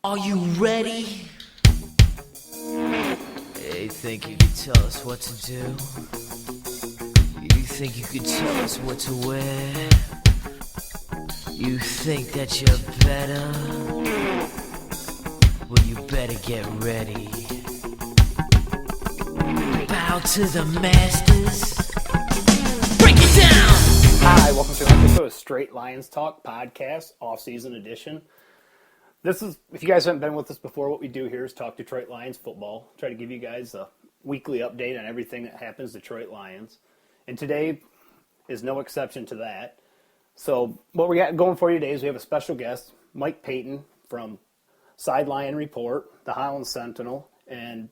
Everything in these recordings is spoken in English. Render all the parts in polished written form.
Are you ready? Hey, think you could tell us what to do? You think you could tell us what to wear? You think that you're better? Well, you better get ready. Bow to the masters. Break it down! Hi, welcome to an episode of Straight Lions Talk podcast, off-season edition. This is, if you guys haven't been with us before, what we do here is talk Detroit Lions football. Try to give you guys a weekly update on everything that happens Detroit Lions. And today is no exception to that. So what we got going for you today is we have a special guest, Mike Payton from SideLionReport, the Holland Sentinel, and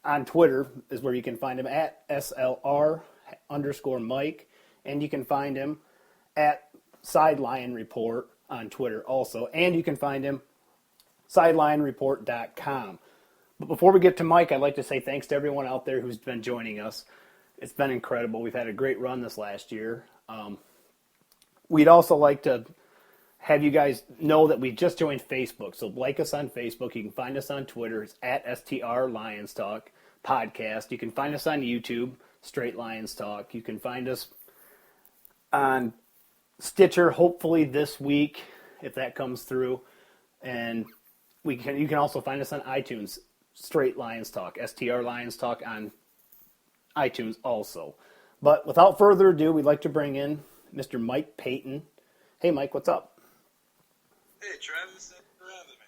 on Twitter is where you can find him at SLR_Mike, and you can find him at SideLionReport on Twitter also, and you can find him SideLionReport.com. But before we get to Mike, I'd like to say thanks to everyone out there who's been joining us. It's been incredible. We've had a great run this last year. We'd also like to have you guys know that we just joined Facebook. So like us on Facebook. You can find us on Twitter. It's at STR Lions Talk Podcast. You can find us on YouTube, Straight Lions Talk. You can find us on Stitcher, hopefully this week, if that comes through. And you can also find us on iTunes, Straight Lions Talk, STR Lions Talk on iTunes also. But without further ado, we'd like to bring in Mr. Mike Payton. Hey, Mike, what's up? Hey, Travis, thanks for having me.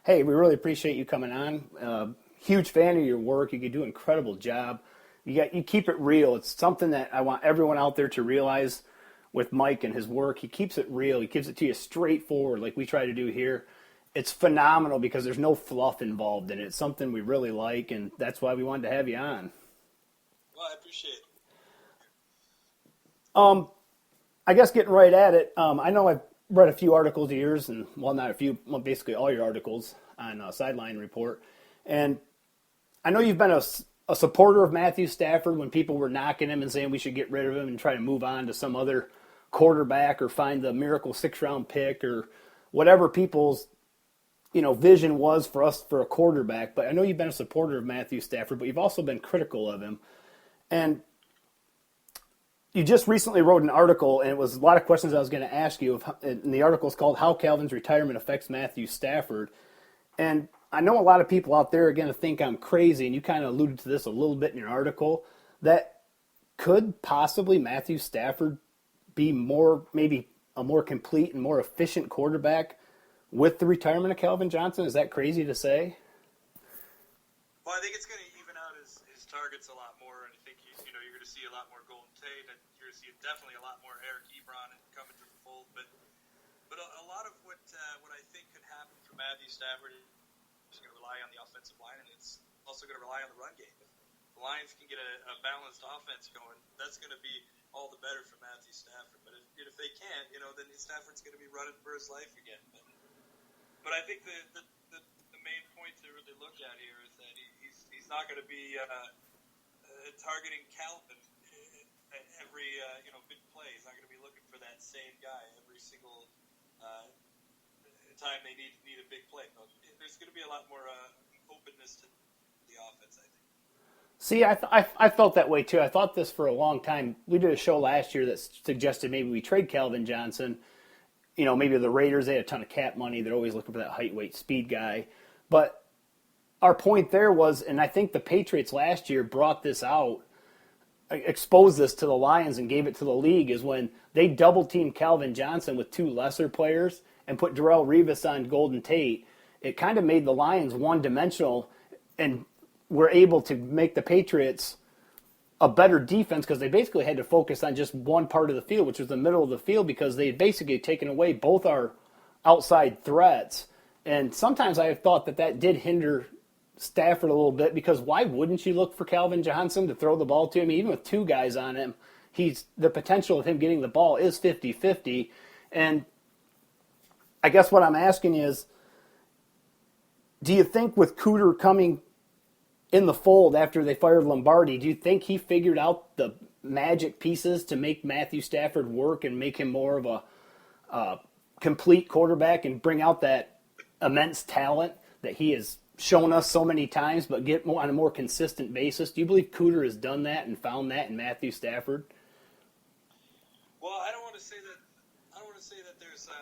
Hey, we really appreciate you coming on. Huge fan of your work. You do an incredible job. You keep it real. It's something that I want everyone out there to realize with Mike and his work. He keeps it real. He gives it to you straightforward like we try to do here. It's phenomenal because there's no fluff involved in it. It's something we really like, and that's why we wanted to have you on. Well, I appreciate it. I guess getting right at it, I know I've read a few articles of yours, and well, not a few, well, basically all your articles on SideLionReport, and I know you've been a supporter of Matthew Stafford when people were knocking him and saying we should get rid of him and try to move on to some other quarterback or find the miracle 6th-round pick or whatever people's vision was for us for a quarterback. But I know you've been a supporter of Matthew Stafford, but you've also been critical of him. And you just recently wrote an article, and it was a lot of questions I was going to ask you. And the article is called How Calvin's Retirement Affects Matthew Stafford. And I know a lot of people out there are going to think I'm crazy, and you kind of alluded to this a little bit in your article, that could possibly Matthew Stafford be maybe a more complete and more efficient quarterback with the retirement of Calvin Johnson? Is that crazy to say? Well, I think it's going to even out his targets a lot more, and I think you're going to see a lot more Golden Tate, and you're going to see definitely a lot more Eric Ebron coming to the fold. But a lot of what I think could happen for Matthew Stafford is going to rely on the offensive line, and it's also going to rely on the run game. If the Lions can get a balanced offense going, that's going to be all the better for Matthew Stafford. But if they can't, then Stafford's going to be running for his life again. But I think the main point to really look at here is that he's not going to be targeting Calvin every big play. He's not going to be looking for that same guy every single time they need a big play. But there's going to be a lot more openness to the offense, I think. See, I felt that way too. I thought this for a long time. We did a show last year that suggested maybe we trade Calvin Johnson. Maybe the Raiders, they had a ton of cap money. They're always looking for that height, weight, speed guy. But our point there was, and I think the Patriots last year brought this out, exposed this to the Lions and gave it to the league, is when they double-teamed Calvin Johnson with two lesser players and put Darrelle Revis on Golden Tate. It kind of made the Lions one-dimensional and were able to make the Patriots a better defense because they basically had to focus on just one part of the field, which was the middle of the field, because they had basically taken away both our outside threats. And sometimes I have thought that did hinder Stafford a little bit, because why wouldn't you look for Calvin Johnson to throw the ball to him? Even with two guys on him, the potential of him getting the ball is 50-50. And I guess what I'm asking is, do you think with Cooter coming in the fold after they fired Lombardi, do you think he figured out the magic pieces to make Matthew Stafford work and make him more of a complete quarterback and bring out that immense talent that he has shown us so many times, but get more on a more consistent basis. Do you believe Cooter has done that and found that in Matthew Stafford? Well, I don't want to say that. I don't want to say that there's a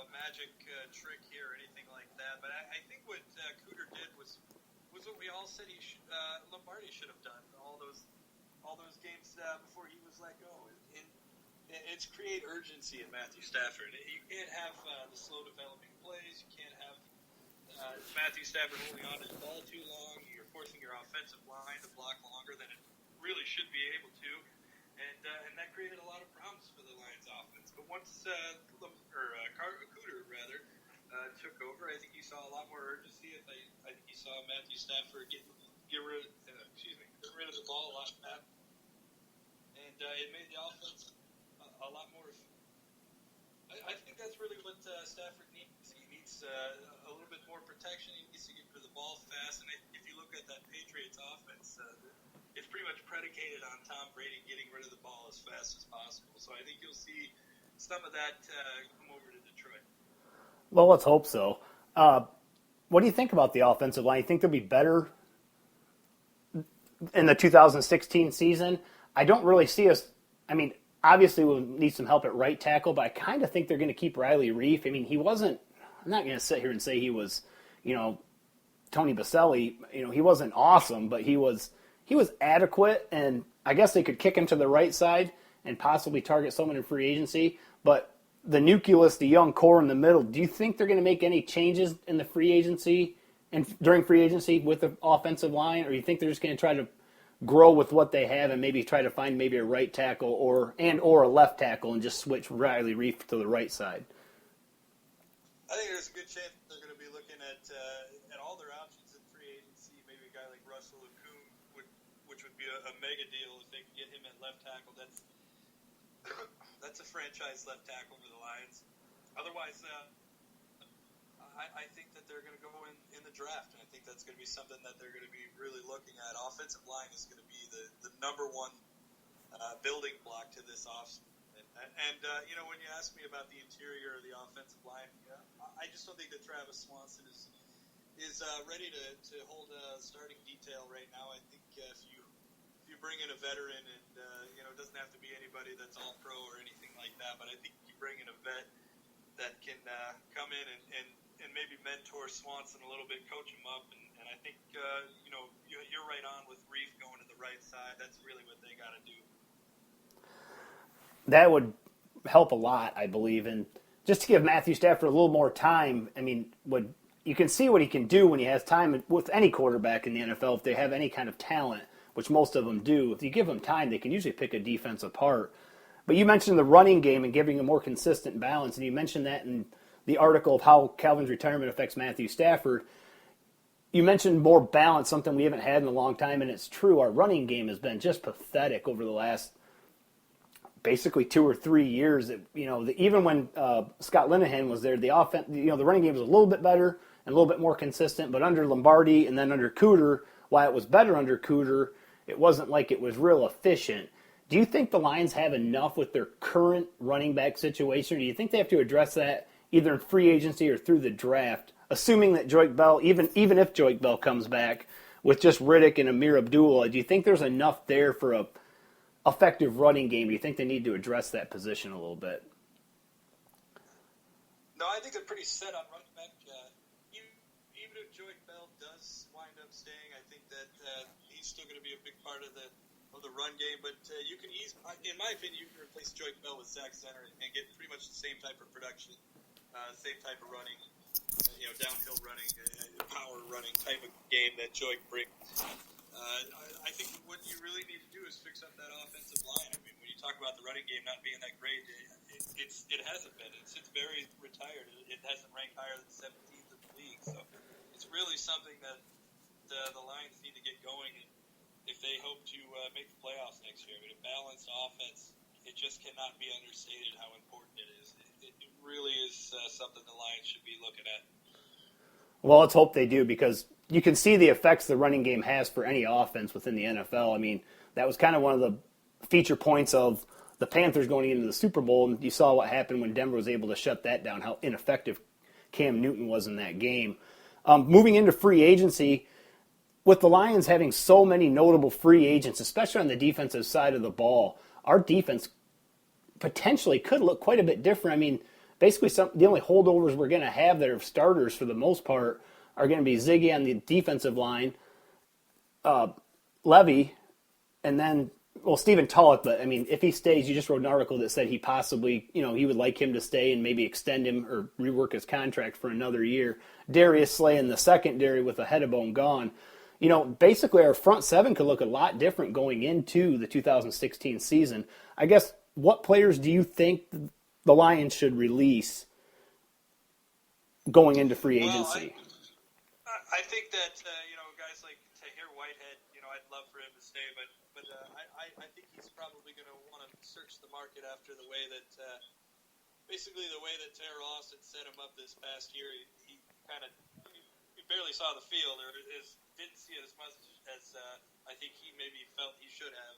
magic trick here or anything like that. But I think what Cooter did was what we all said Lombardi should have done all those games before he was let go. It's create urgency in Matthew Stafford. You can't have the slow developing plays. You can't have Matthew Stafford holding on to the ball too long. You're forcing your offensive line to block longer than it really should be able to. And that created a lot of problems for the Lions offense. But once Cooter took over, I think you saw a lot more urgency. I think you saw Matthew Stafford get rid of the ball a lot faster. And it made the offense a lot more. I think that's really what Stafford needs. He needs a little bit more protection. He needs to get rid of the ball fast. And if you look at that Patriots offense, it's pretty much predicated on Tom Brady getting rid of the ball as fast as possible. So I think you'll see some of that come over to Detroit. Well, let's hope so. What do you think about the offensive line? You think they'll be better in the 2016 season? I don't really see us. I mean, obviously we'll need some help at right tackle, but I kind of think they're going to keep Riley Reif. I mean, he wasn't. I'm not going to sit here and say he was, Tony Baselli. He wasn't awesome, but he was adequate, and I guess they could kick him to the right side and possibly target someone in free agency. But the nucleus, the young core in the middle, do you think they're going to make any changes in the free agency and during free agency with the offensive line, or you think they're just going to try to grow with what they have and maybe try to find maybe a right tackle or a left tackle and just switch Riley Reif to the right side? I think there's a good chance they're going to be looking at all their options in free agency. Maybe a guy like Russell Okung, which would be a mega deal if they can get him at left tackle. That's a franchise left tackle for the Lions. Otherwise, I think that they're going to go in the draft, and I think that's going to be something that they're going to be really looking at. Offensive line is going to be the number one building block to this offseason. And when you ask me about the interior of the offensive line, I just don't think that Travis Swanson is ready to hold a starting detail right now. I think if you bring in a veteran and it doesn't have to be anybody that's all pro or anything like that, but I think you bring in a vet that can come in and maybe mentor Swanson a little bit, coach him up, and I think you're right on with Reif going to the right side. That's really what they got to do. That would help a lot, I believe, and just to give Matthew Stafford a little more time. I mean, you can see what he can do when he has time with any quarterback in the NFL if they have any kind of talent, which most of them do. If you give them time, they can usually pick a defense apart. But you mentioned the running game and giving a more consistent balance, and you mentioned that in the article of how Calvin's retirement affects Matthew Stafford. You mentioned more balance, something we haven't had in a long time, and it's true. Our running game has been just pathetic over the last basically 2 or 3 years. Even when Scott Linehan was there, the offense, the running game was a little bit better and a little bit more consistent. But under Lombardi and then under Cooter, while it was better under Cooter, it wasn't like it was real efficient. Do you think the Lions have enough with their current running back situation, or do you think they have to address that either in free agency or through the draft, assuming that Joique Bell, even if Joique Bell comes back with just Riddick and Amir Abdullah, do you think there's enough there for a effective running game? Do you think they need to address that position a little bit? No, I think they're pretty set on running back. Even if Joique Bell does wind up staying, I think that he's still going to be a big part of the run game. But you can in my opinion, you can replace Joique Bell with Zach Center and get pretty much the same type of production, same type of running, downhill running, power running type of game that Joique brings. I think what you really need to do is fix up that offensive line. I mean, when you talk about the running game not being that great, it hasn't been. It's very retired. It hasn't ranked higher than 17th in the league. So it's really something that the Lions need to get going if they hope to make the playoffs next year. I mean, a balanced offense, it just cannot be understated how important it is. It really is something the Lions should be looking at. Well, let's hope they do, because you can see the effects the running game has for any offense within the NFL. I mean, that was kind of one of the feature points of the Panthers going into the Super Bowl, and you saw what happened when Denver was able to shut that down, how ineffective Cam Newton was in that game. Moving into free agency, with the Lions having so many notable free agents, especially on the defensive side of the ball, our defense potentially could look quite a bit different. I mean, basically the only holdovers we're going to have that are starters for the most part are going to be Ziggy on the defensive line, Levy, and then, well, Stephen Tulloch. But, I mean, if he stays, you just wrote an article that said he possibly, he would like him to stay and maybe extend him or rework his contract for another year. Darius Slay in the secondary with a head of bone gone. Basically our front seven could look a lot different going into the 2016 season. I guess, what players do you think the Lions should release going into free agency? Well, I think that, guys like Tahir Whitehead, I'd love for him to stay, but I think he's probably going to want to search the market after the way that Terrell Austin set him up this past year. He barely saw the field, or didn't see it as much as I think he maybe felt he should have.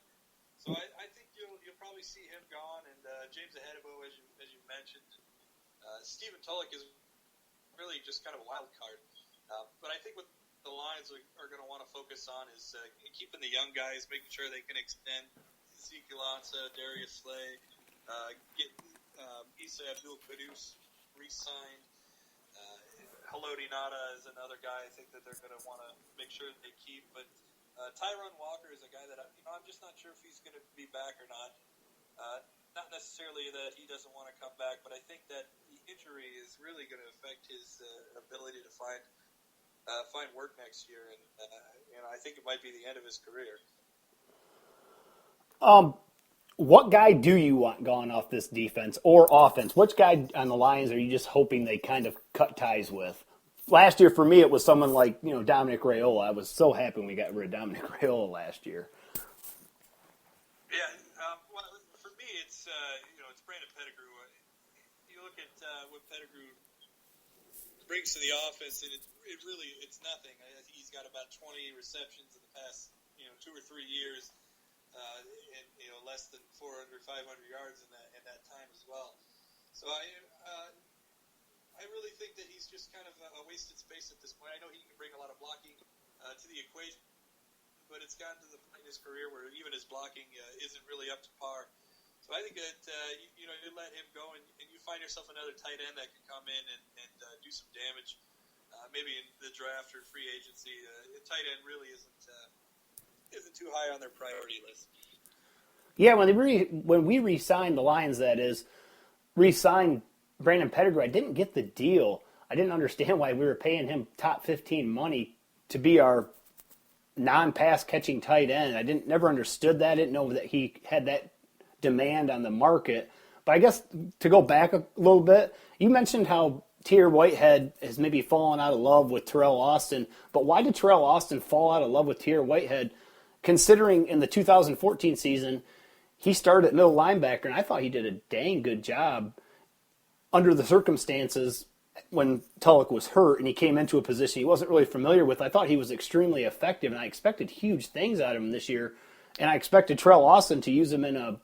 So I think you'll probably see him gone, and James Ahedebo, as you mentioned. Stephen Tulloch is really just kind of a wild card. But I think what the Lions are going to want to focus on is keeping the young guys, making sure they can extend Ezekiel Ansah, Darius Slay, get Issa Abdul-Quddus re-signed. Haloti Ngata is another guy I think that they're going to want to make sure that they keep. But Tyron Walker is a guy that I'm just not sure if he's going to be back or not. Not necessarily that he doesn't want to come back, but I think that the injury is really going to affect his ability to find work next year, and I think it might be the end of his career. What guy do you want gone off this defense or offense? Which guy on the Lions are you just hoping they kind of cut ties with? Last year, for me, it was someone like, Dominic Raiola. I was so happy when we got rid of Dominic Raiola last year. Yeah, well, for me, it's Brandon Pettigrew. You look at what Pettigrew brings to the offense, and it's nothing. I think he's got about 20 receptions in the past 2 or 3 years, and less than 400, 500 yards in that time as well. So I really think that he's just kind of a wasted space at this point. I know he can bring a lot of blocking to the equation, but it's gotten to the point in his career where even his blocking isn't really up to par. So I think that you let him go, and you find yourself another tight end that can come in and do some damage. Maybe in the draft or free agency, tight end really isn't too high on their priority list. Yeah, when we re-signed the Lions, that is, re-signed Brandon Pettigrew, I didn't get the deal. I didn't understand why we were paying him top 15 money to be our non-pass catching tight end. I never understood that. I didn't know that he had that demand on the market. But I guess to go back a little bit, you mentioned how Tahir Whitehead has maybe fallen out of love with Terrell Austin. But why did Terrell Austin fall out of love with Tahir Whitehead, considering in the 2014 season he started at middle linebacker, and I thought he did a dang good job under the circumstances when Tulloch was hurt and he came into a position he wasn't really familiar with. I thought he was extremely effective, and I expected huge things out of him this year. And I expected Terrell Austin to use him in a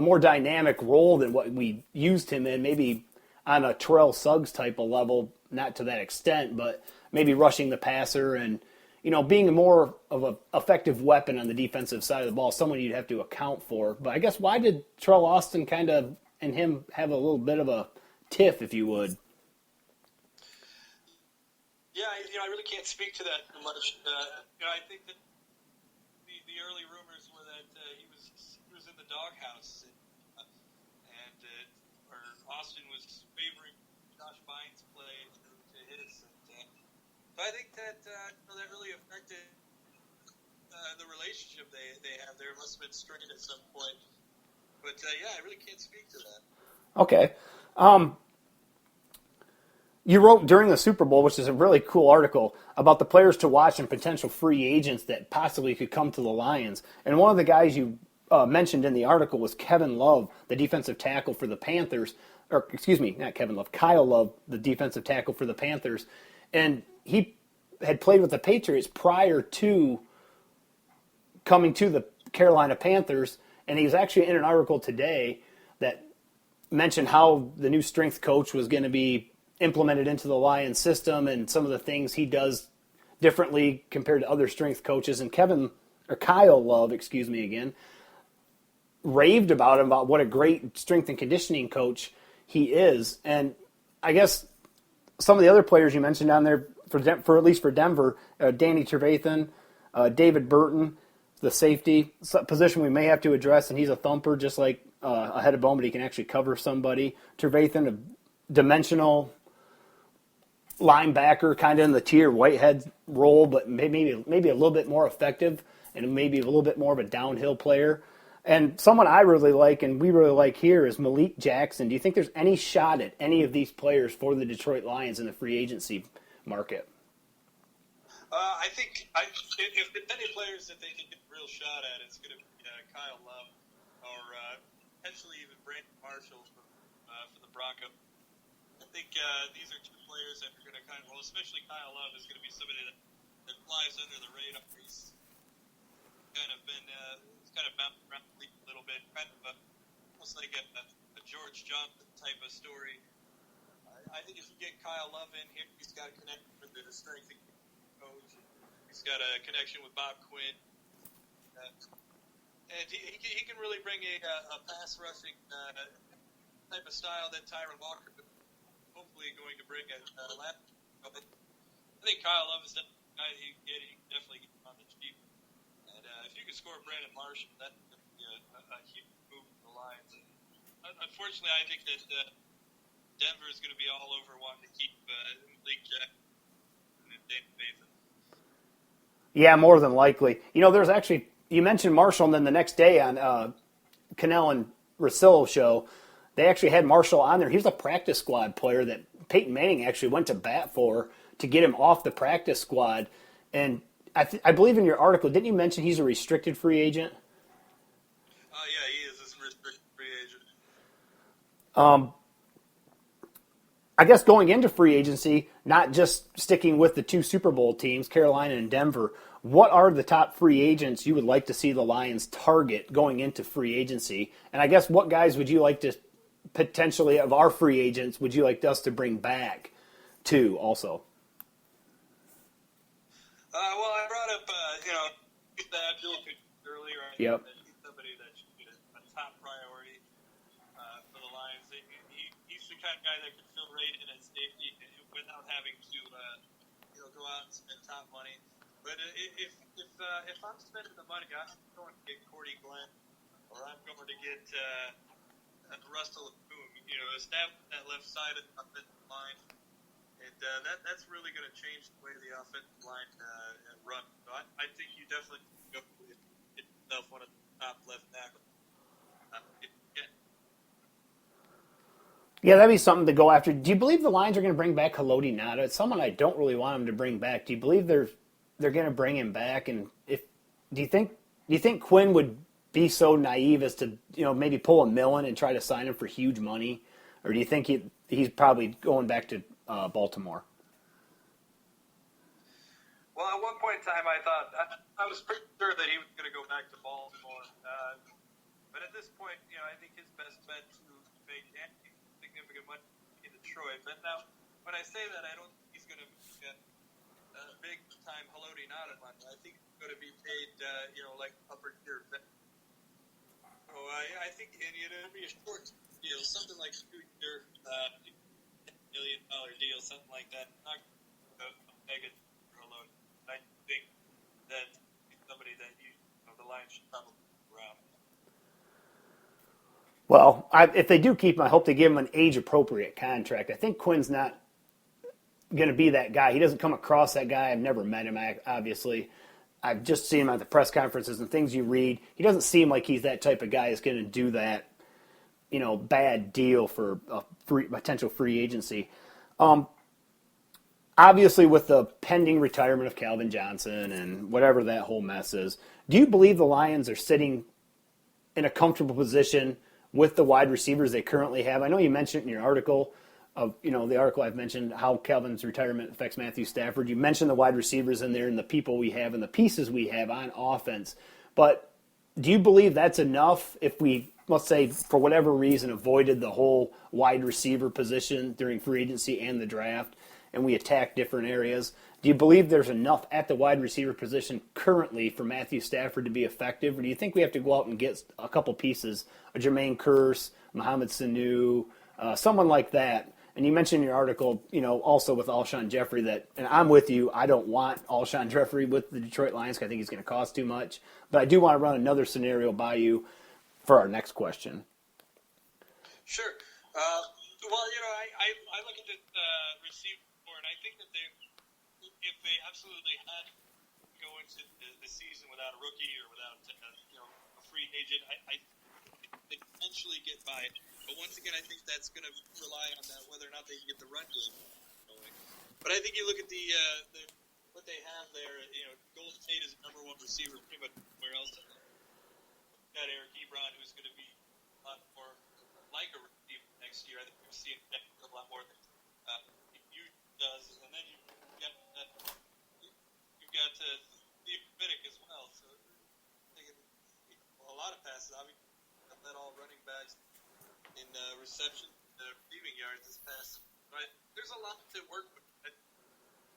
more dynamic role than what we used him in, maybe on a Terrell Suggs type of level, not to that extent, but maybe rushing the passer and, being more of an effective weapon on the defensive side of the ball, someone you'd have to account for. But I guess why did Terrell Austin kind of and him have a little bit of a tiff, if you would? Yeah, I really can't speak to that much. I think that the early rumors were that he was in the doghouse, or Austin was favoring Josh Bynes' play to his. So I think that that really affected the relationship they have there. It must have been strained at some point. But I really can't speak to that. Okay. You wrote during the Super Bowl, which is a really cool article, about the players to watch and potential free agents that possibly could come to the Lions. And one of the guys you mentioned in the article was Kevin Love, the defensive tackle for the Panthers. Or, excuse me, not Kevin Love, Kyle Love, the defensive tackle for the Panthers. And he had played with the Patriots prior to coming to the Carolina Panthers. And he was actually in an article today that mentioned how the new strength coach was going to be implemented into the Lions system and some of the things he does differently compared to other strength coaches. And Kyle Love, raved about him, about what a great strength and conditioning coach he is. And I guess some of the other players you mentioned down there, for at least for Denver, Danny Trevathan, David Burton, the safety position we may have to address, and he's a thumper just like a head of bone, but he can actually cover somebody. Trevathan, a dimensional linebacker, kind of in the Tier Whitehead role, but maybe a little bit more effective and maybe a little bit more of a downhill player. And someone I really like and we really like here is Malik Jackson. Do you think there's any shot at any of these players for the Detroit Lions in the free agency market? I think if there's any players that they can get a real shot at, it's going to be Kyle Love or potentially even Brandon Marshall for the Broncos. I think these are two players that are going to especially Kyle Love is going to be somebody that flies under the radar. He's kind of been bounced around the league a little bit, almost like a George Johnson type of story. I think if you get Kyle Love in here, he's got a connection with the strength and coach. He's got a connection with Bob Quinn. And he can really bring a pass rushing type of style that Tyron Walker is hopefully going to bring at last. I think Kyle Love is the guy he can get. He can definitely get on the cheap. And if you can score Brandon Marshall, that's going to be a huge move for the Lions. And unfortunately, I think that Denver is going to be all over wanting to keep Malik Jackson and David Payton. Yeah, more than likely. There's actually, you mentioned Marshall, and then the next day on Cannell and Rosillo's show, they actually had Marshall on there. He was a practice squad player that Peyton Manning actually went to bat for to get him off the practice squad. And I believe in your article, didn't you mention he's a restricted free agent? Yeah, he is a restricted free agent. I guess going into free agency, not just sticking with the two Super Bowl teams, Carolina and Denver, what are the top free agents you would like to see the Lions target going into free agency? And I guess what guys would you like to potentially, of our free agents, would you like us to bring back too also? Well, I brought up, Abdul earlier. Yep. He's somebody that should be a top priority for the Lions. He's the kind of guy that can fill right in at safety without having to, go out and spend top money. But if I'm spending the money, I'm going to get Cordy Glenn, or I'm going to get Russell Boone. Establish that left side of the offensive line. And that's really going to change the way the offensive line runs. So I think you definitely go get yourself one of the top left tackles. Yeah, that'd be something to go after. Do you believe the Lions are going to bring back Haloti Ngata? It's someone I don't really want them to bring back. Do you believe they're going to bring him back? And do you think Quinn would be so naive as to maybe pull a Millen and try to sign him for huge money, or do you think he's probably going back to Baltimore? Well, at one point in time, I thought I was pretty sure that he was going to go back to Baltimore, but at this point, I think his best bet to make significant money in Detroit. But now, when I say that, I don't think he's going to get big time Haloti Ngata money. I think he's going to be paid, like upper tier. So I think it'll be a short deal, something like a 2-year, $1 million deal, something like that. Not a mega load. I think that he's somebody that the Lions should probably around. Well, if they do keep him, I hope they give him an age-appropriate contract. I think Quinn's not going to be that guy. He doesn't come across that guy. I've never met him, obviously. I've just seen him at the press conferences and things you read. He doesn't seem like he's that type of guy that's going to do that, bad deal for a potential free agency. Obviously, with the pending retirement of Calvin Johnson and whatever that whole mess is, do you believe the Lions are sitting in a comfortable position with the wide receivers they currently have? I know you mentioned in your article the article I've mentioned how Calvin's retirement affects Matthew Stafford. You mentioned the wide receivers in there and the people we have and the pieces we have on offense. But do you believe that's enough if we let's say, for whatever reason, avoided the whole wide receiver position during free agency and the draft, and we attack different areas, do you believe there's enough at the wide receiver position currently for Matthew Stafford to be effective, or do you think we have to go out and get a couple pieces, a Jermaine Kearse, Mohamed Sanu, someone like that? And you mentioned in your article, also with Alshon Jeffrey that, and I'm with you, I don't want Alshon Jeffrey with the Detroit Lions because I think he's going to cost too much. But I do want to run another scenario by you for our next question. Sure. Well, I look at the receiver and I think that if they absolutely had to go into the season without a rookie or without a free agent, I they potentially get by. But once again, I think that's going to rely on that whether or not they can get the run game going. But I think you look at the what they have there. Golden State is number one receiver pretty much where else. Got Eric Ebron, who's going to be a lot more like a receiver next year. I think we'll see him a lot more than he does. And then you've got Steve Fiddick as well. So taking a lot of passes. Obviously, led all running backs in reception, receiving yards this past. Right, there's a lot to work with. I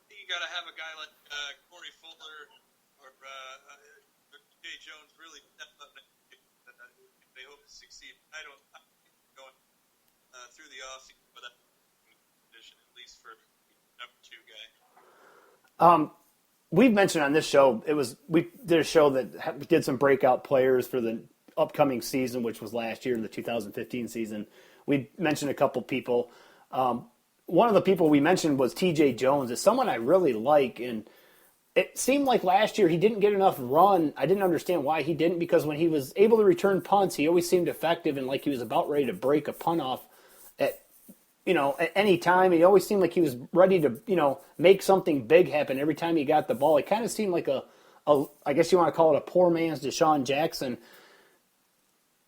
think you got to have a guy like Corey Fuller or Jay Jones really step up if they hope to succeed. I'm going through the offseason for that position, at least for number 2 guy. We've mentioned on this show, we did a show that did some breakout players for the upcoming season, which was last year in the 2015 season. We mentioned a couple people. One of the people we mentioned was T.J. Jones. It's someone I really like, and it seemed like last year he didn't get enough run. I didn't understand why he didn't, because when he was able to return punts, he always seemed effective and like he was about ready to break a punt off at any time. He always seemed like he was ready to, make something big happen every time he got the ball. It kind of seemed like I guess you want to call it a poor man's Deshaun Jackson.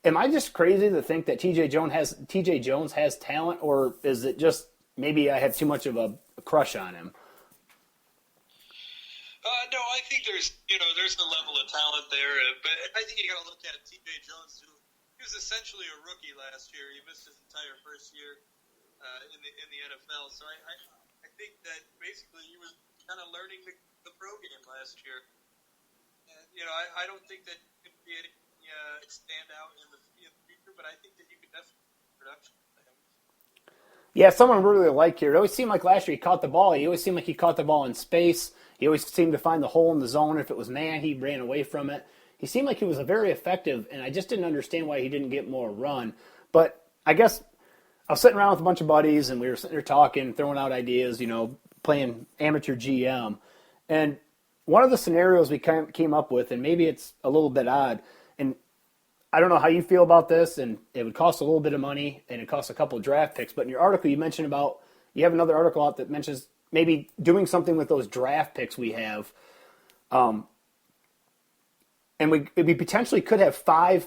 Am I just crazy to think that T.J. Jones has talent, or is it just maybe I have too much of a crush on him? No, I think there's a level of talent there, but I think you got to look at T.J. Jones, who he was essentially a rookie last year. He missed his entire first year in the NFL, so I think that basically he was kind of learning the pro game last year. And, I don't think that he could be stand out in the future, but I think that you could definitely production for him. Yeah, someone really like here. It always seemed like last year he caught the ball. He always seemed like he caught the ball in space. He always seemed to find the hole in the zone. If it was man, he ran away from it. He seemed like he was very effective, and I just didn't understand why he didn't get more run. But I guess I was sitting around with a bunch of buddies, and we were sitting there talking, throwing out ideas, playing amateur GM. And one of the scenarios we came up with, and maybe it's a little bit odd, and I don't know how you feel about this, and it would cost a little bit of money, and it costs a couple of draft picks. But in your article, you mentioned you have another article out that mentions maybe doing something with those draft picks we have. And we potentially could have 3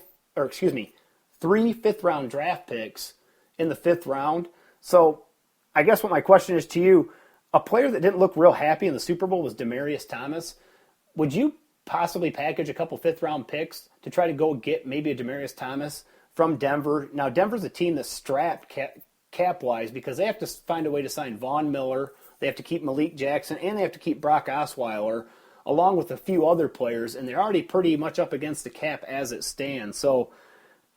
fifth-round draft picks in the 5th round. So I guess what my question is to you, a player that didn't look real happy in the Super Bowl was Demaryius Thomas. Would you possibly package a couple 5th-round picks to try to go get maybe a Demaryius Thomas from Denver? Now, Denver's a team that's strapped cap-wise because they have to find a way to sign Von Miller, they have to keep Malik Jackson, and they have to keep Brock Osweiler, along with a few other players, and they're already pretty much up against the cap as it stands. So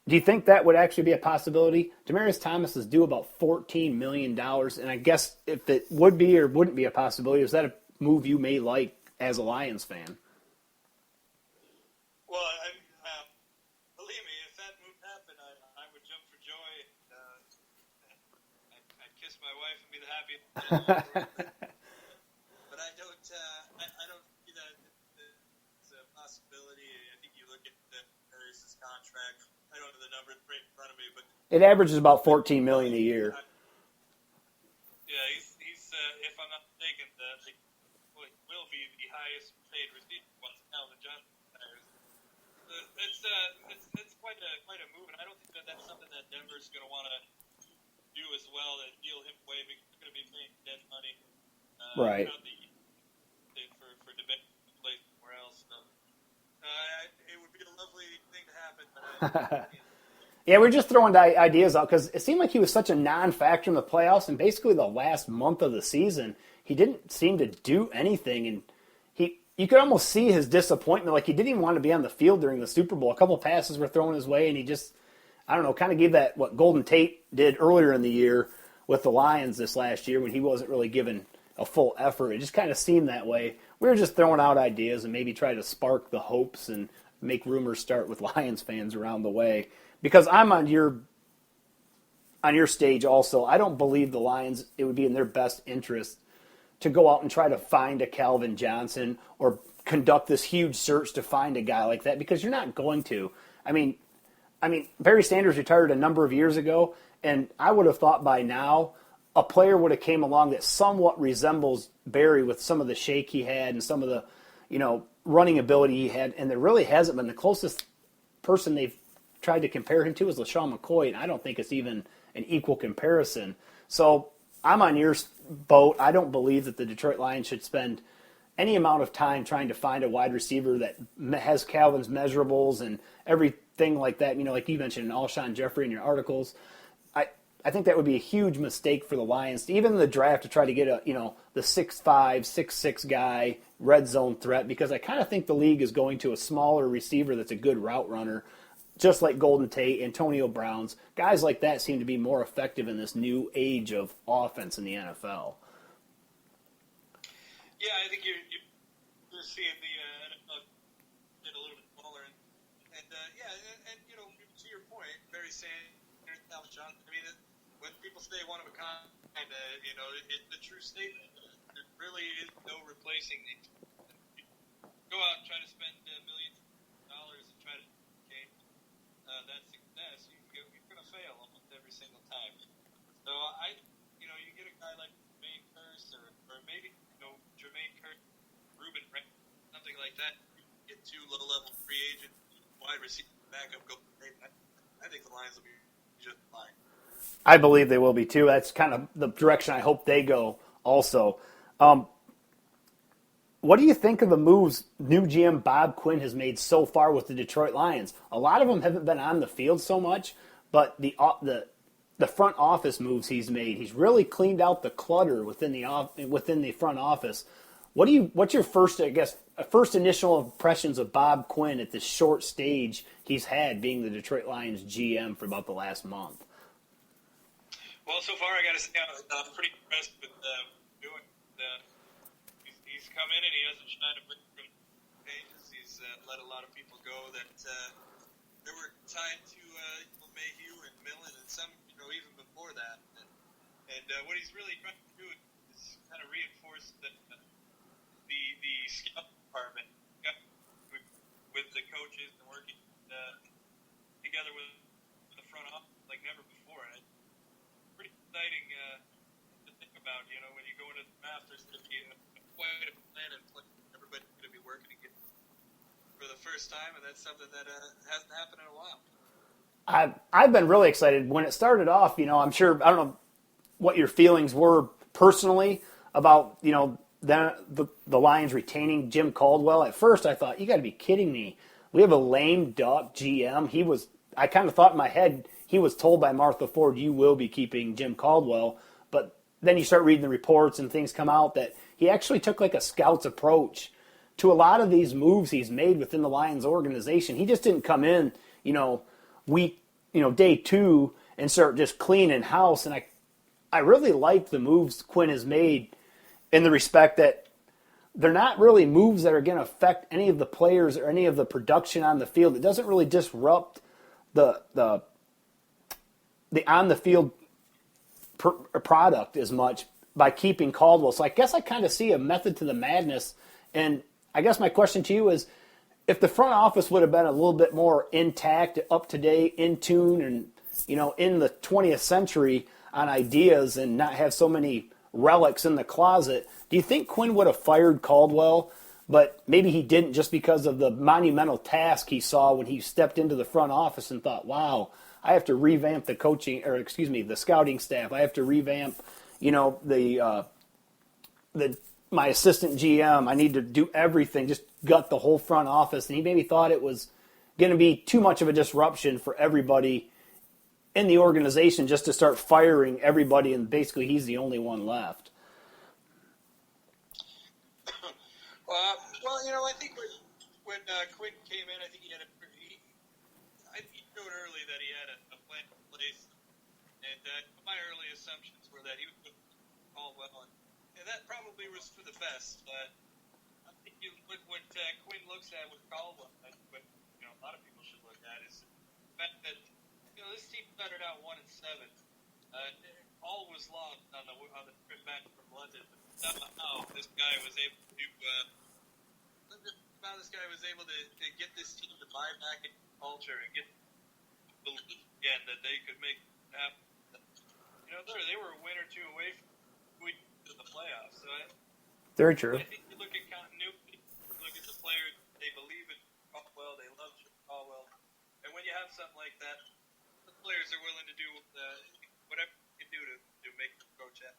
do you think that would actually be a possibility? Demaryius Thomas is due about $14 million, and I guess if it would be or wouldn't be a possibility, is that a move you may like as a Lions fan? Well, believe me, if that move happened, I would jump for joy. I'd kiss my wife and be the happiest. But I don't see that as a possibility. I think you look at Darius's contract. I don't have the number right in front of me, but it averages about $14 million a year. Yeah, he's if I'm not mistaken, will be the highest paid receiver once Calvin Johnson retires. It's quite a move, and I don't think that's something that Denver's going to want to do as well. To deal him away because they're going to be paying dead money. Right. For debate to play somewhere else. So, it would be a lovely thing to happen, but Yeah, we're just throwing ideas out because it seemed like he was such a non-factor in the playoffs, and basically the last month of the season, he didn't seem to do anything, and you could almost see his disappointment. Like, he didn't even want to be on the field during the Super Bowl. A couple passes were thrown his way, and he just, I don't know, kind of gave that what Golden Tate did earlier in the year with the Lions this last year when he wasn't really given a full effort. It just kind of seemed that way. We were just throwing out ideas and maybe try to spark the hopes and make rumors start with Lions fans around the way. Because I'm on your stage also. I don't believe the Lions, it would be in their best interest to go out and try to find a Calvin Johnson or conduct this huge search to find a guy like that, because you're not going to. I mean, Barry Sanders retired a number of years ago, and I would have thought by now a player would have came along that somewhat resembles Barry with some of the shake he had and some of the, running ability he had, and there really hasn't been. The closest person they've tried to compare him to is LaShawn McCoy, and I don't think it's even an equal comparison. So I'm on your boat. I don't believe that the Detroit Lions should spend any amount of time trying to find a wide receiver that has Calvin's measurables and everything like that. Like you mentioned, Alshon Jeffrey in your articles. I think that would be a huge mistake for the Lions, even in the draft, to try to get the 6'5", 6'6" guy, red zone threat, because I kind of think the league is going to a smaller receiver that's a good route runner, just like Golden Tate, Antonio Browns. Guys like that seem to be more effective in this new age of offense in the NFL. Yeah, I think you're seeing the NFL get a little bit smaller, and to your point, Barry Sanders, Calvin Johnson. I mean, when people say one of a kind, the true statement, there really is no replacing it. Go out and try to spend millions of dollars and try to gain that success. You're going to fail almost every single time. So you get a guy like Jermaine Kearse or maybe Jermaine Kearse, Ruben, something like that. You get two low-level free agent wide receiver backup. I think the Lions will be just fine. I believe they will be too. That's kind of the direction I hope they go also. What do you think of the moves new GM Bob Quinn has made so far with the Detroit Lions? A lot of them haven't been on the field so much, but the front office moves he's made, he's really cleaned out the clutter within the front office. What's your first initial impressions of Bob Quinn at this short stage he's had being the Detroit Lions GM for about the last month? Well, so far I got to say I'm pretty impressed with doing. He's come in and he hasn't shied away from pages. He's let a lot of people go that were tied to Mayhew and Millen and some, even before that. And what he's really trying to do is kind of reinforce the scout department with the coaches and working together with the front office like never before. And it's pretty exciting to think about. When you go into the draft, there's going to be quite a plan and everybody's going to be working together for the first time, and that's something that hasn't happened in a while. I've been really excited when it started off. I'm sure, I don't know what your feelings were personally about the Lions retaining Jim Caldwell. At first, I thought, you got to be kidding me. We have a lame duck GM. I kind of thought in my head he was told by Martha Ford, you will be keeping Jim Caldwell. But then you start reading the reports and things come out that he actually took like a scout's approach to a lot of these moves he's made within the Lions organization. He just didn't come in, day 2 and start just cleaning house. And I really like the moves Quinn has made in the respect that they're not really moves that are going to affect any of the players or any of the production on the field. It doesn't really disrupt the on-the-field product as much by keeping Caldwell. So I guess I kind of see a method to the madness. And I guess my question to you is, if the front office would have been a little bit more intact, up to date, in tune, and in the 20th century on ideas and not have so many relics in the closet, do you think Quinn would have fired Caldwell? But maybe he didn't, just because of the monumental task he saw when he stepped into the front office and thought, wow, I have to revamp the scouting staff. I have to revamp, my assistant GM. I need to do everything, just gut the whole front office. And he maybe thought it was going to be too much of a disruption for everybody in the organization just to start firing everybody, and basically he's the only one left. Well, I think when Quinn came in, I think he showed early that he had a plan in place, and my early assumptions were that he would put Caldwell, and that probably was for the best. I think what Quinn looks at with Caldwell, what a lot of people should look at is the fact that this team started out 1-7. All was lost on the trip back from London. But somehow this guy was able to get this team to buy back into culture and get belief again that they could make it happen. They were a win or two away from going to the playoffs. So Very true. I think you look at continuity, look at the players, they believe in Caldwell, they love Caldwell, and when you have something like that, the players are willing to do whatever they can do to make the coach happy.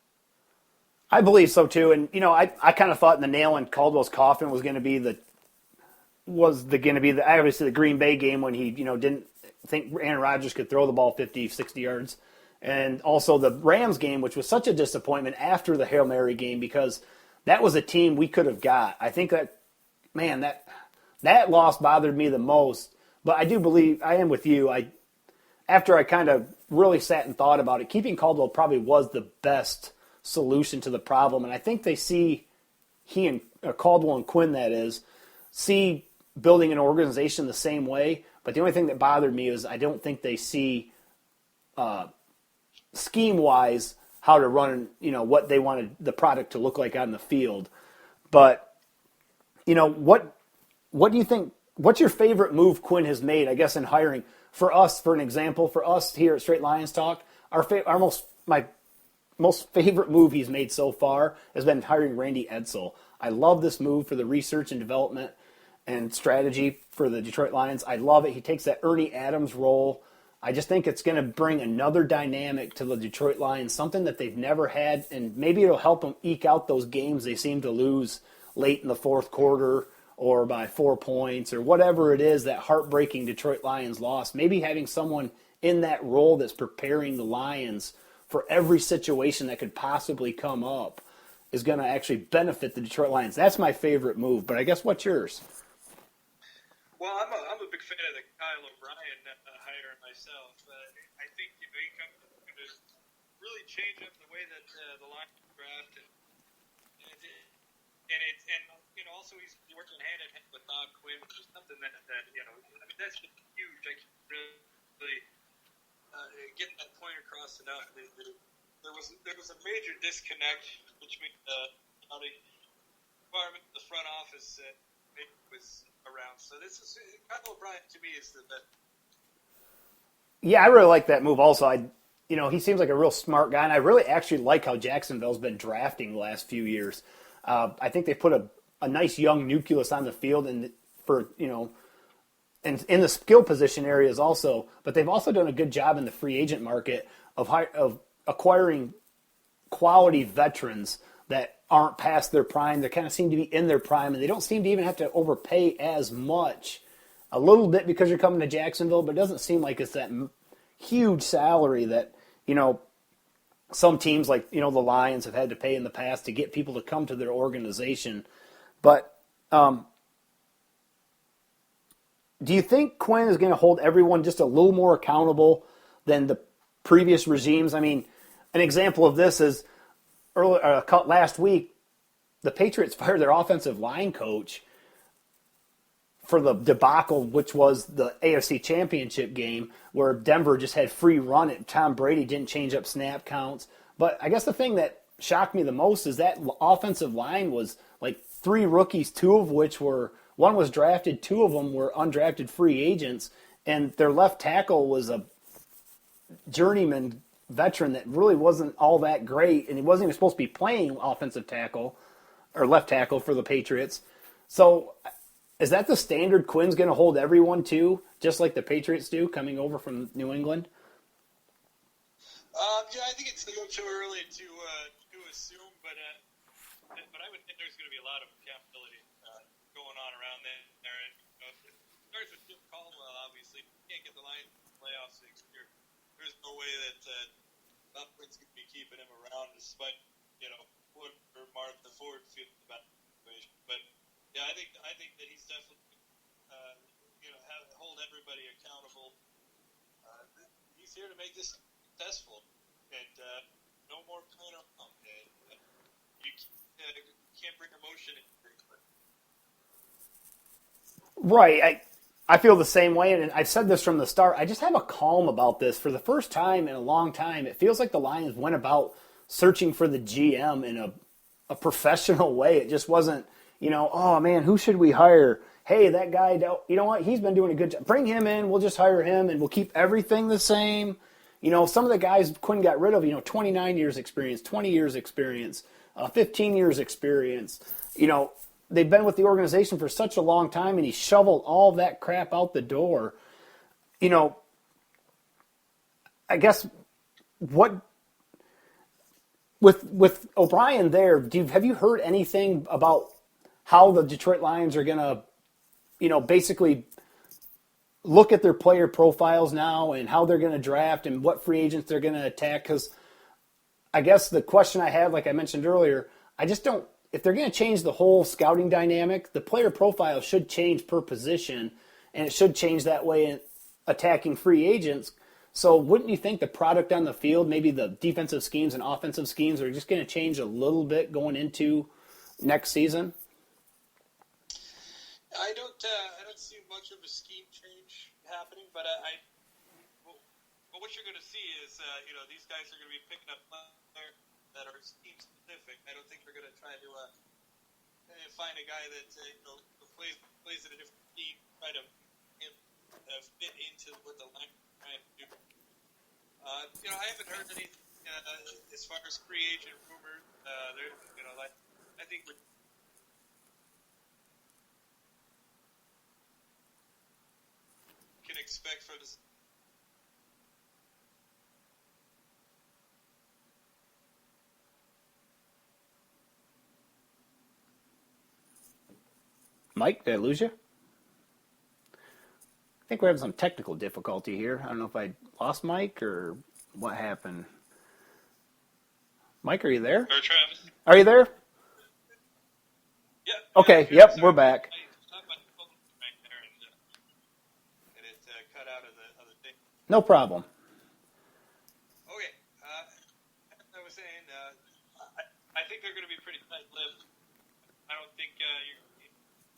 I believe so too, and I kind of thought the nail in Caldwell's coffin was going to be obviously the Green Bay game when he didn't think Aaron Rodgers could throw the ball 50, 60 yards, and also the Rams game, which was such a disappointment after the Hail Mary game because that was a team we could have got. I think that loss bothered me the most, but I do believe I am with you. After I kind of really sat and thought about it, keeping Caldwell probably was the best solution to the problem. And I think they see Caldwell and Quinn, that is, see building an organization the same way. But the only thing that bothered me is I don't think they see scheme-wise how to run, what they wanted the product to look like on the field. But, what do you think, what's your favorite move Quinn has made, I guess, in hiring? For us, for an example, for us here at Straight Lions Talk, my most favorite move he's made so far has been hiring Randy Edsall. I love this move for the research and development and strategy for the Detroit Lions. I love it. He takes that Ernie Adams role. I just think it's going to bring another dynamic to the Detroit Lions, something that they've never had, and maybe it'll help them eke out those games they seem to lose late in the fourth quarter or by 4 points or whatever it is, that heartbreaking Detroit Lions loss. Maybe having someone in that role that's preparing the Lions for every situation that could possibly come up is going to actually benefit the Detroit Lions. That's my favorite move, but I guess what's yours? Well, I'm a big fan of the Kyle O'Brien hire myself. I think he comes to really change up the way that the Lions draft, and also he's working hand in hand with Bob Quinn, which is something that that's been huge. I can't really getting that point across enough. There was a major disconnect between the department, the front office that was around. So this is Kyle O'Brien to me is the best. Yeah, I really like that move. Also, he seems like a real smart guy, and I really actually like how Jacksonville's been drafting the last few years. I think they put a nice young nucleus on the field, and and in the skill position areas also. But they've also done a good job in the free agent market of acquiring quality veterans that aren't past their prime. They kind of seem to be in their prime, and they don't seem to even have to overpay as much. A little bit because you're coming to Jacksonville, but it doesn't seem like it's that huge salary that, some teams like, the Lions have had to pay in the past to get people to come to their organization. But do you think Quinn is going to hold everyone just a little more accountable than the previous regimes? I mean, an example of this is last week, the Patriots fired their offensive line coach for the debacle, which was the AFC Championship game, where Denver just had free run it. Tom Brady didn't change up snap counts. But I guess the thing that shocked me the most is that offensive line was like 3 rookies, 2 of which one was drafted, 2 of them were undrafted free agents, and their left tackle was a journeyman veteran that really wasn't all that great, and he wasn't even supposed to be playing offensive tackle or left tackle for the Patriots. So is that the standard Quinn's going to hold everyone to, just like the Patriots do coming over from New England? Yeah, I think it's a little too early to assume, but I would think there's going to be a lot of accountability going on around there. And, it starts with Jim Caldwell, obviously. You can't get the Lions in the playoffs next year. there's no way that Buffett's going to be keeping him around, despite what Martha Ford feels about the situation. But yeah, I think that he's definitely hold everybody accountable. He's here to make this successful, and no more playing around. And you can't bring emotion into it. Right. I feel the same way, and I've said this from the start. I just have a calm about this. For the first time in a long time, it feels like the Lions went about searching for the GM in a professional way. It just wasn't, oh, man, who should we hire? Hey, that guy, you know what? He's been doing a good job. Bring him in. We'll just hire him, and we'll keep everything the same. Some of the guys Quinn got rid of, 29 years experience, 20 years experience, 15 years experience. They've been with the organization for such a long time, and he shoveled all that crap out the door. I guess what with O'Brien there, have you heard anything about how the Detroit Lions are going to, basically look at their player profiles now and how they're going to draft and what free agents they're going to attack? Because I guess the question I had, like I mentioned earlier, I just don't. If they're going to change the whole scouting dynamic, the player profile should change per position, and it should change that way in attacking free agents. So wouldn't you think the product on the field, maybe the defensive schemes and offensive schemes, are just going to change a little bit going into next season? I don't see much of a scheme change happening, but what you're going to see is these guys are going to be picking up players that are scheme specific. I don't think they're going to try to find a guy that plays in a different scheme, try to fit into what the line is trying to do. I haven't heard anything as far as free agent rumors. I think we can expect for this. Mike, did I lose you? I think we're having some technical difficulty here. I don't know if I lost Mike or what happened. Mike, are you there? Or Travis. Are you there? Yeah. Okay, yep, we're back. And it cut out of the thing. No problem. Okay. I was saying, I think they're going to be pretty tight-lipped. I don't think you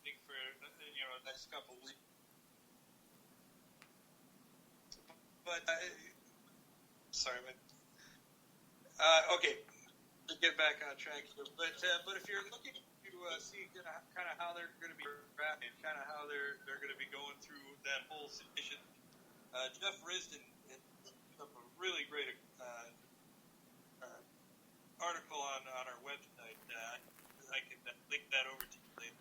think for the next couple of weeks. But sorry, man. Okay, to get back on track here. But if you're looking to see kind of how they're going to be drafting, kind of how they're going to be going through that whole situation, Jeff Risdon put up a really great article on our website. I can link that over to you later.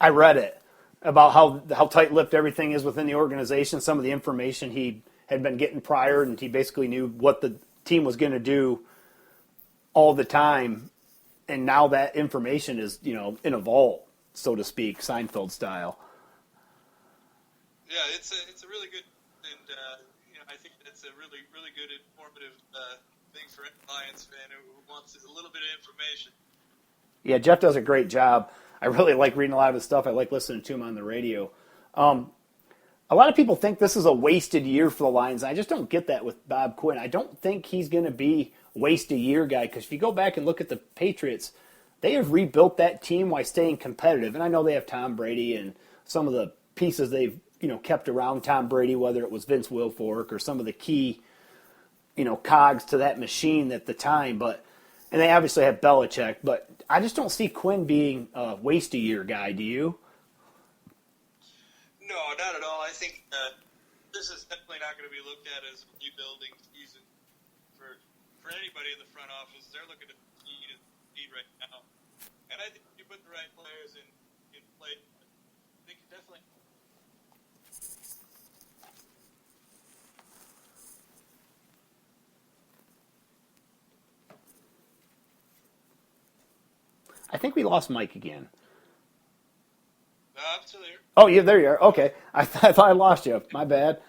I read it about how tight-lipped everything is within the organization, some of the information he had been getting prior, and he basically knew what the team was going to do all the time, and now that information is, in a vault, so to speak, Seinfeld style. Yeah, it's a really good, and I think that's a really, really good informative thing for any Lions fan who wants a little bit of information. Yeah, Jeff does a great job. I really like reading a lot of his stuff. I like listening to him on the radio. A lot of people think this is a wasted year for the Lions. I just don't get that with Bob Quinn. I don't think he's going to be waste-a-year guy, because if you go back and look at the Patriots, they have rebuilt that team while staying competitive. And I know they have Tom Brady and some of the pieces they've kept around Tom Brady, whether it was Vince Wilfork or some of the key cogs to that machine at the time. And they obviously have Belichick, but I just don't see Quinn being a waste-a-year guy. Do you? No, not at all. I think this is definitely not going to be looked at as a rebuilding season for anybody in the front office. They're looking to succeed right now. And I think if you put the right players in play, they can definitely. I think we lost Mike again. I'm still here. Oh, yeah, there you are. Okay. I thought I lost you. My bad.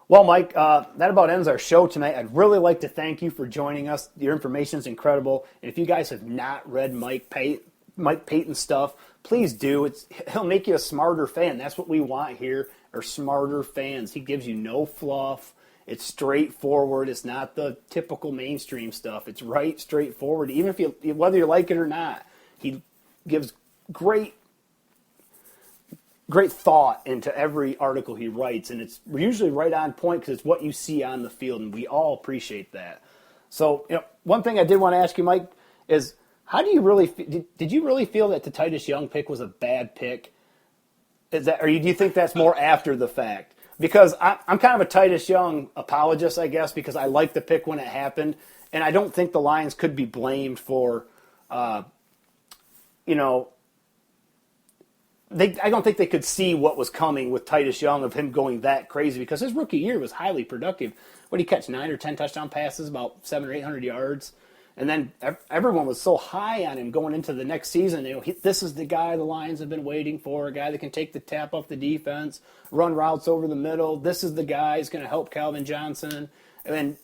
Well, Mike, that about ends our show tonight. I'd really like to thank you for joining us. Your information is incredible. And if you guys have not read Mike Payton's stuff, please do. He'll make you a smarter fan. That's what we want here, are smarter fans. He gives you no fluff. It's straightforward. It's not the typical mainstream stuff. It's right, straightforward. Even if whether you like it or not, he gives great thought into every article he writes, and it's usually right on point because it's what you see on the field, and we all appreciate that. So, one thing I did want to ask you, Mike, is how do you really did you really feel that the Titus Young pick was a bad pick? Is that, or do you think that's more after the fact? Because I'm kind of a Titus Young apologist, I guess, because I liked the pick when it happened, and I don't think the Lions could be blamed for, I don't think they could see what was coming with Titus Young, of him going that crazy, because his rookie year was highly productive. What did he catch, 9 or 10 touchdown passes, about 700 or 800 yards? And then everyone was so high on him going into the next season. This is the guy the Lions have been waiting for, a guy that can take the tap off the defense, run routes over the middle. This is the guy who's going to help Calvin Johnson. And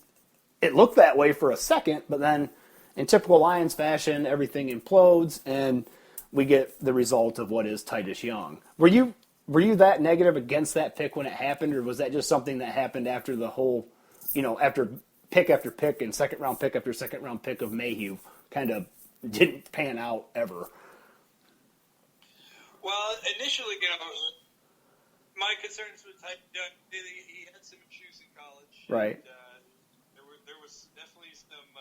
it looked that way for a second, but then in typical Lions fashion, everything implodes, and we get the result of what is Titus Young. Were you that negative against that pick when it happened, or was that just something that happened after the whole, after pick after pick and second round pick after second round pick of Mayhew kind of didn't pan out ever? Well, initially, my concerns with Titus Young, he had some issues in college. Right. And, there was definitely some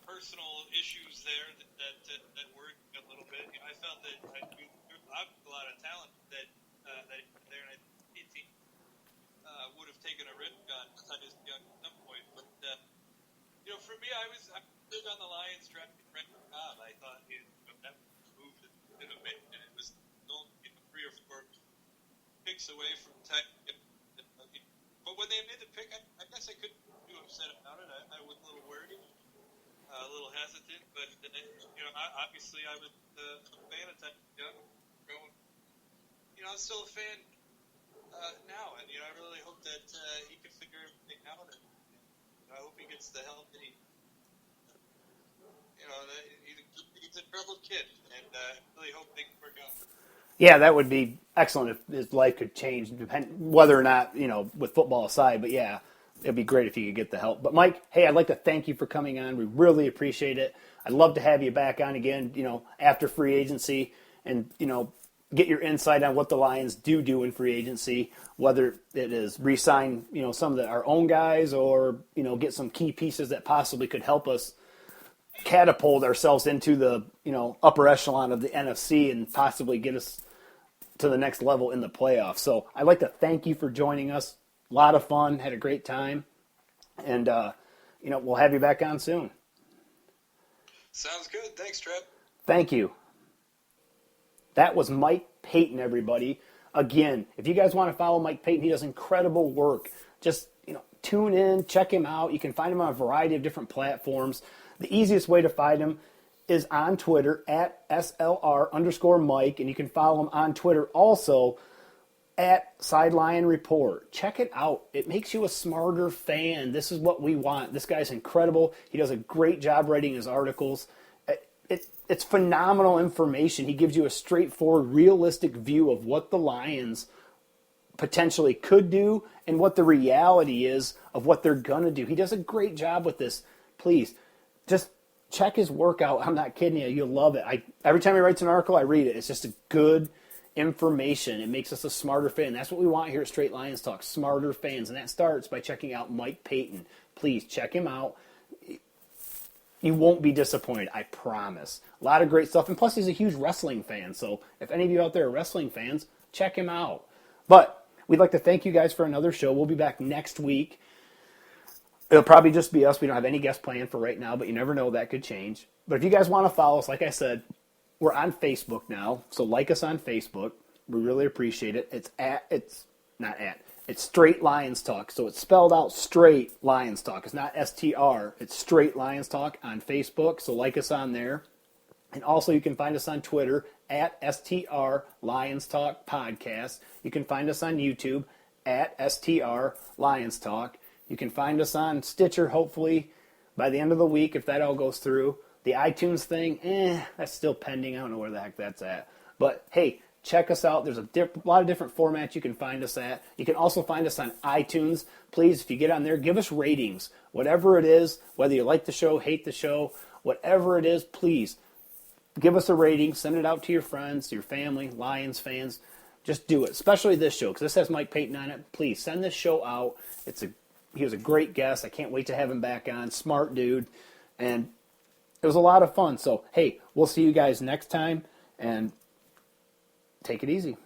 personal issues there that worried me a little bit. I felt that there was a lot of talent that there, and I think the team would have taken a risk on Titus Young at some point. But for me, I was on the Lions drafting Brent Cobb. I thought that move in a bit, and it was only 3 or 4 picks away from Titus Young. But when they made the pick, I guess I couldn't be upset about it. I was a little worried. A little hesitant, but obviously I was a fan of Titus Young. I'm still a fan now, and I really hope that he can figure everything out, and I hope he gets the help that he's a troubled kid, and I really hope things work out. Yeah, that would be excellent if his life could change, whether or not, with football aside. But yeah, it'd be great if you could get the help. But Mike, hey, I'd like to thank you for coming on. We really appreciate it. I'd love to have you back on again, after free agency, and, get your insight on what the Lions do in free agency, whether it is re-sign, some of our own guys, or, get some key pieces that possibly could help us catapult ourselves into the, upper echelon of the NFC and possibly get us to the next level in the playoffs. So I'd like to thank you for joining us. A lot of fun, had a great time, and, we'll have you back on soon. Sounds good. Thanks, Trev. Thank you. That was Mike Payton, everybody. Again, if you guys want to follow Mike Payton, he does incredible work. Just, tune in, check him out. You can find him on a variety of different platforms. The easiest way to find him is on Twitter at SLR_Mike, and you can follow him on Twitter also at SideLionReport. Check it out. It makes you a smarter fan. This is what we want. This guy's incredible. He does a great job writing his articles. It's phenomenal information. He gives you a straightforward, realistic view of what the Lions potentially could do and what the reality is of what they're going to do. He does a great job with this. Please, just check his work out. I'm not kidding you. You'll love it. Every time he writes an article, I read it. It's just a good information. It makes us a smarter fan. That's what we want here at Straight Lions Talk, smarter fans. And that starts by checking out Mike Payton. Please check him out. You won't be disappointed, I promise. A lot of great stuff. And plus, he's a huge wrestling fan. So if any of you out there are wrestling fans, check him out. But we'd like to thank you guys for another show. We'll be back next week. It'll probably just be us. We don't have any guests planned for right now, but you never know. That could change. But if you guys want to follow us, like I said, we're on Facebook now. So like us on Facebook. We really appreciate it. It's Straight Lions Talk. So it's spelled out Straight Lions Talk. It's not STR. It's Straight Lions Talk on Facebook. So like us on there. And also you can find us on Twitter at STR Lions Talk Podcast. You can find us on YouTube at STR Lions Talk. You can find us on Stitcher, hopefully, by the end of the week, if that all goes through. The iTunes thing, that's still pending. I don't know where the heck that's at. But, hey, check us out. There's a lot of different formats you can find us at. You can also find us on iTunes. Please, if you get on there, give us ratings. Whatever it is, whether you like the show, hate the show, whatever it is, please give us a rating. Send it out to your friends, to your family, Lions fans. Just do it, especially this show, because this has Mike Payton on it. Please send this show out. He was a great guest. I can't wait to have him back on. Smart dude. And it was a lot of fun. So, hey, we'll see you guys next time. And take it easy.